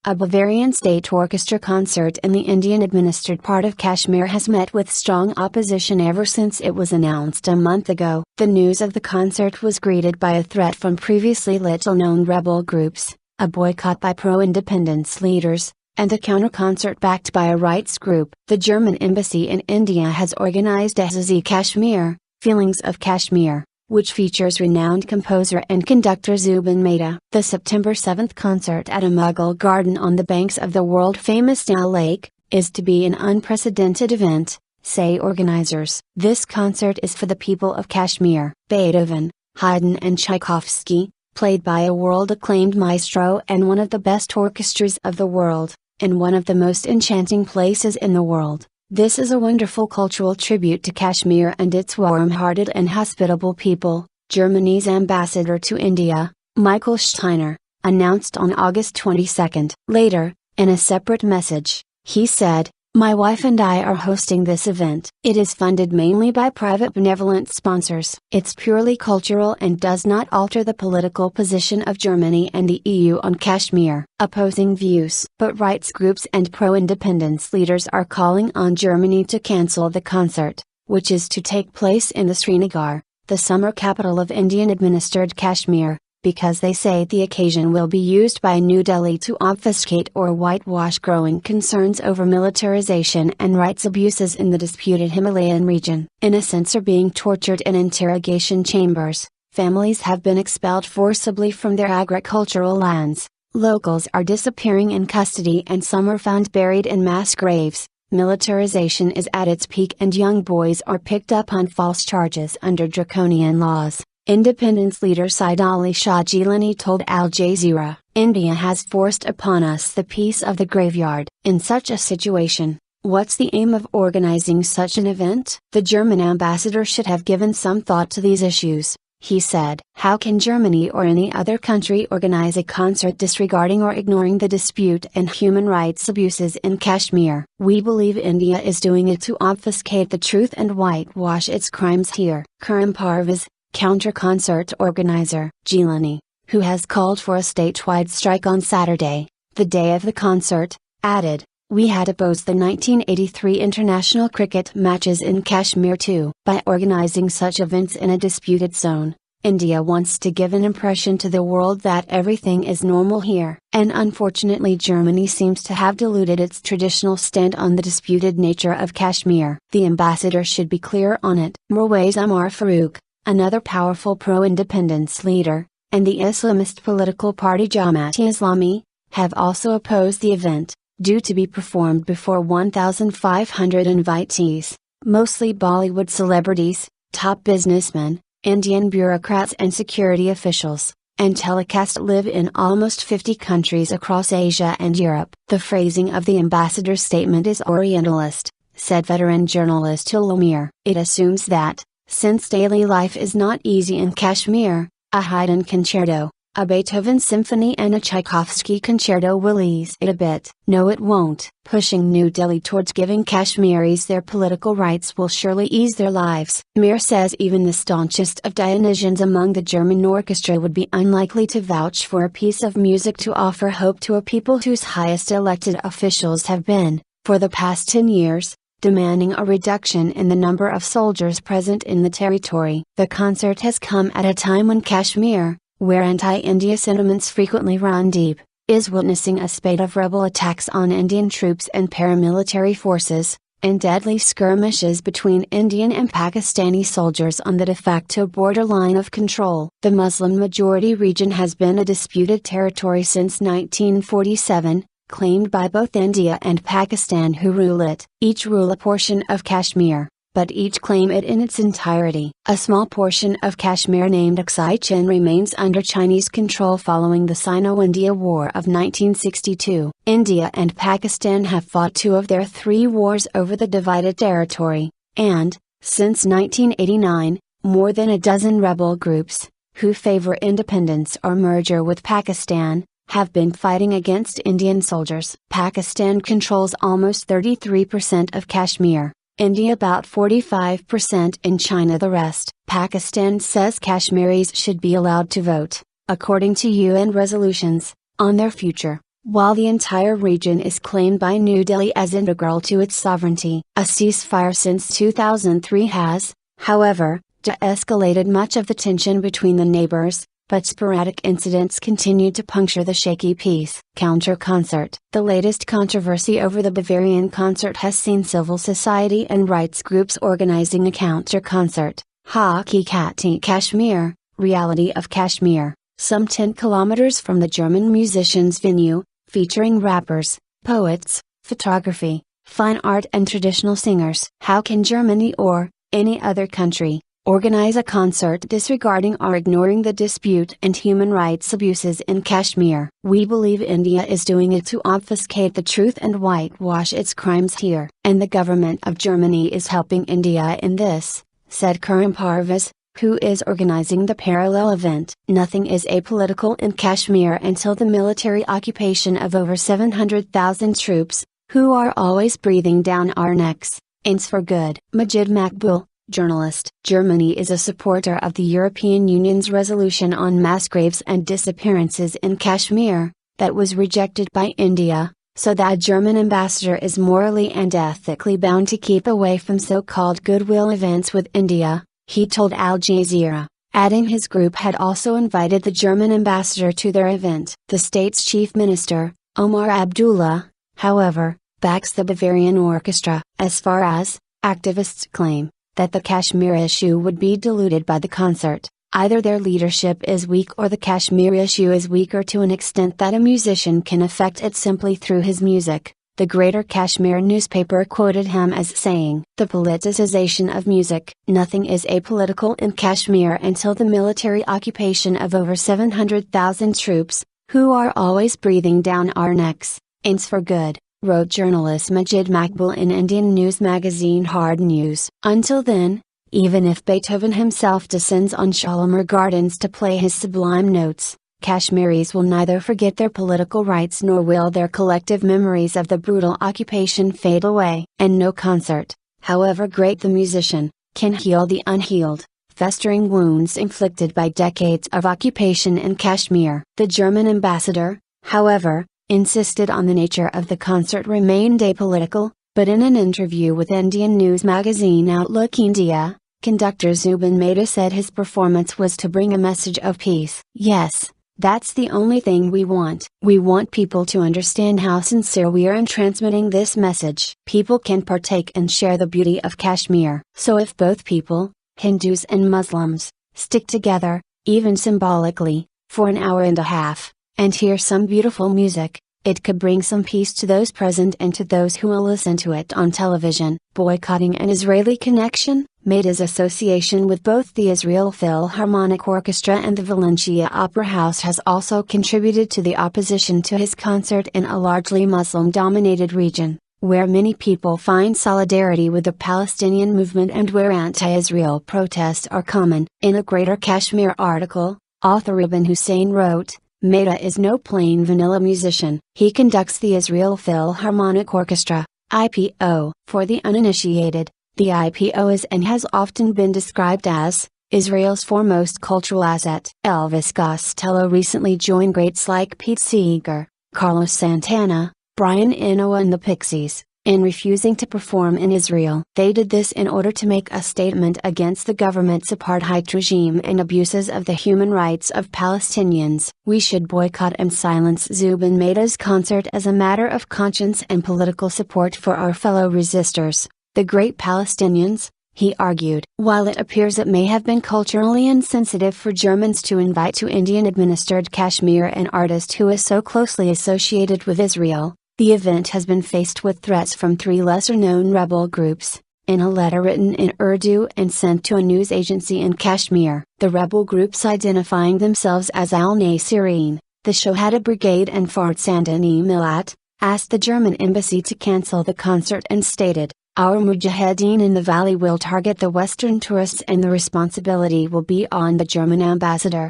A Bavarian State Orchestra concert in the Indian-administered part of Kashmir has met with strong opposition ever since it was announced a month ago. The news of the concert was greeted by a threat from previously little-known rebel groups, a boycott by pro-independence leaders, and a counter-concert backed by a rights group. The German embassy in India has organized Ehsaas-e-Kashmir, Feelings of Kashmir, which features renowned composer and conductor Zubin Mehta. The September 7th concert at a Mughal garden on the banks of the world-famous Dal Lake is to be an unprecedented event, say organizers. This concert is for the people of Kashmir. Beethoven, Haydn and Tchaikovsky, played by a world-acclaimed maestro and one of the best orchestras of the world, in one of the most enchanting places in the world. This is a wonderful cultural tribute to Kashmir and its warm-hearted and hospitable people, Germany's ambassador to India, Michael Steiner, announced on August 22. Later, in a separate message, he said, "My wife and I are hosting this event. It is funded mainly by private benevolent sponsors. It's purely cultural and does not alter the political position of Germany and the EU on Kashmir." Opposing views. But rights groups and pro-independence leaders are calling on Germany to cancel the concert, which is to take place in the Srinagar, the summer capital of Indian-administered Kashmir, because they say the occasion will be used by New Delhi to obfuscate or whitewash growing concerns over militarization and rights abuses in the disputed Himalayan region. Innocents are being tortured in interrogation chambers, families have been expelled forcibly from their agricultural lands, locals are disappearing in custody and some are found buried in mass graves. Militarization is at its peak and young boys are picked up on false charges under draconian laws. Independence leader Said Ali Shah Gilani told Al Jazeera, "India has forced upon us the peace of the graveyard. In such a situation, what's the aim of organizing such an event?" The German ambassador should have given some thought to these issues, he said. How can Germany or any other country organize a concert disregarding or ignoring the dispute and human rights abuses in Kashmir? We believe India is doing it to obfuscate the truth and whitewash its crimes here. Karim Parvez, counter-concert organizer, Gilani, who has called for a statewide strike on Saturday, the day of the concert, added, "We had opposed the 1983 international cricket matches in Kashmir too. By organizing such events in a disputed zone, India wants to give an impression to the world that everything is normal here. And unfortunately Germany seems to have diluted its traditional stand on the disputed nature of Kashmir. The ambassador should be clear on it." Mirwais Umar Farooq, another powerful pro-independence leader, and the Islamist political party Jamaat-e-Islami, have also opposed the event, due to be performed before 1,500 invitees, mostly Bollywood celebrities, top businessmen, Indian bureaucrats and security officials, and telecast live in almost 50 countries across Asia and Europe. The phrasing of the ambassador's statement is Orientalist, said veteran journalist Tulomir. It assumes that, since daily life is not easy in Kashmir, a Haydn concerto, a Beethoven symphony and a Tchaikovsky concerto will ease it a bit. No, it won't. Pushing New Delhi towards giving Kashmiris their political rights will surely ease their lives. Mir says even the staunchest of Dionysians among the German orchestra would be unlikely to vouch for a piece of music to offer hope to a people whose highest elected officials have been, for the past 10 years, demanding a reduction in the number of soldiers present in the territory. The concert has come at a time when Kashmir, where anti-India sentiments frequently run deep, is witnessing a spate of rebel attacks on Indian troops and paramilitary forces, and deadly skirmishes between Indian and Pakistani soldiers on the de facto borderline of control. The Muslim-majority region has been a disputed territory since 1947, claimed by both India and Pakistan who rule it. Each rule a portion of Kashmir, but each claim it in its entirety. A small portion of Kashmir named Acclaim remains under Chinese control following the Sino-India War of 1962. India and Pakistan have fought 2 of their 3 wars over the divided territory, and, since 1989, more than a dozen rebel groups, who favor independence or merger with Pakistan, have been fighting against Indian soldiers. Pakistan controls almost 33% of Kashmir, India about 45% and China the rest. Pakistan says Kashmiris should be allowed to vote, according to UN resolutions, on their future. while the entire region is claimed by New Delhi as integral to its sovereignty. A ceasefire since 2003 has, however, de-escalated much of the tension between the neighbors, but sporadic incidents continue to puncture the shaky peace. Counter-concert. The latest controversy over the Bavarian concert has seen civil society and rights groups organizing a counter-concert, Ehsaas-e-Kashmir, Reality of Kashmir, some 10 kilometers from the German musicians' venue, featuring rappers, poets, photography, fine art and traditional singers. How can Germany or any other country organize a concert disregarding or ignoring the dispute and human rights abuses in Kashmir? We believe India is doing it to obfuscate the truth and whitewash its crimes here. And the government of Germany is helping India in this, said Karim Parvez, who is organizing the parallel event. Nothing is apolitical in Kashmir until the military occupation of over 700,000 troops, who are always breathing down our necks, ends for good. Majid Makbul, journalist. Germany is a supporter of the European Union's resolution on mass graves and disappearances in Kashmir, that was rejected by India, so that German ambassador is morally and ethically bound to keep away from so-called goodwill events with India, he told Al Jazeera, adding his group had also invited the German ambassador to their event. The state's chief minister, Omar Abdullah, however, backs the Bavarian Orchestra. As far as activists claim that the Kashmir issue would be diluted by the concert, either their leadership is weak or the Kashmir issue is weaker to an extent that a musician can affect it simply through his music. The Greater Kashmir newspaper quoted him as saying, "The politicization of music. Nothing is apolitical in Kashmir until the military occupation of over 700,000 troops, who are always breathing down our necks, ends for good," wrote journalist Majid Makbul in Indian news magazine Hard News. Until then, even if Beethoven himself descends on Shalimar Gardens to play his sublime notes, Kashmiris will neither forget their political rights nor will their collective memories of the brutal occupation fade away. And no concert, however great the musician, can heal the unhealed, festering wounds inflicted by decades of occupation in Kashmir. The German ambassador, however, insisted on the nature of the concert remained apolitical, but in an interview with Indian news magazine Outlook India, conductor Zubin Mehta said his performance was to bring a message of peace. "Yes, that's the only thing we want. We want people to understand how sincere we are in transmitting this message. People can partake and share the beauty of Kashmir. So if both people, Hindus and Muslims, stick together, even symbolically, for an hour and a half, and hear some beautiful music, it could bring some peace to those present and to those who will listen to it on television." Boycotting an Israeli connection. Mehta's association with both the Israel Philharmonic Orchestra and the Valencia Opera House has also contributed to the opposition to his concert in a largely Muslim-dominated region, where many people find solidarity with the Palestinian movement and where anti-Israel protests are common. In a Greater Kashmir article, author Ibn Hussein wrote, "Mehta is no plain vanilla musician. He conducts the Israel Philharmonic Orchestra, IPO. For the uninitiated, the IPO is and has often been described as Israel's foremost cultural asset." Elvis Costello recently joined greats like Pete Seeger, Carlos Santana, Brian Eno and the Pixies, in refusing to perform in Israel. They did this in order to make a statement against the government's apartheid regime and abuses of the human rights of Palestinians. "We should boycott and silence Zubin Mehta's concert as a matter of conscience and political support for our fellow resistors, the great Palestinians," he argued. While it appears it may have been culturally insensitive for Germans to invite to Indian-administered Kashmir an artist who is so closely associated with Israel, the event has been faced with threats from 3 lesser-known rebel groups. In a letter written in Urdu and sent to a news agency in Kashmir, the rebel groups identifying themselves as Al-Nasirin, the Shohada Brigade and Farsandani Millat, asked the German embassy to cancel the concert and stated, "Our mujahideen in the valley will target the Western tourists and the responsibility will be on the German ambassador."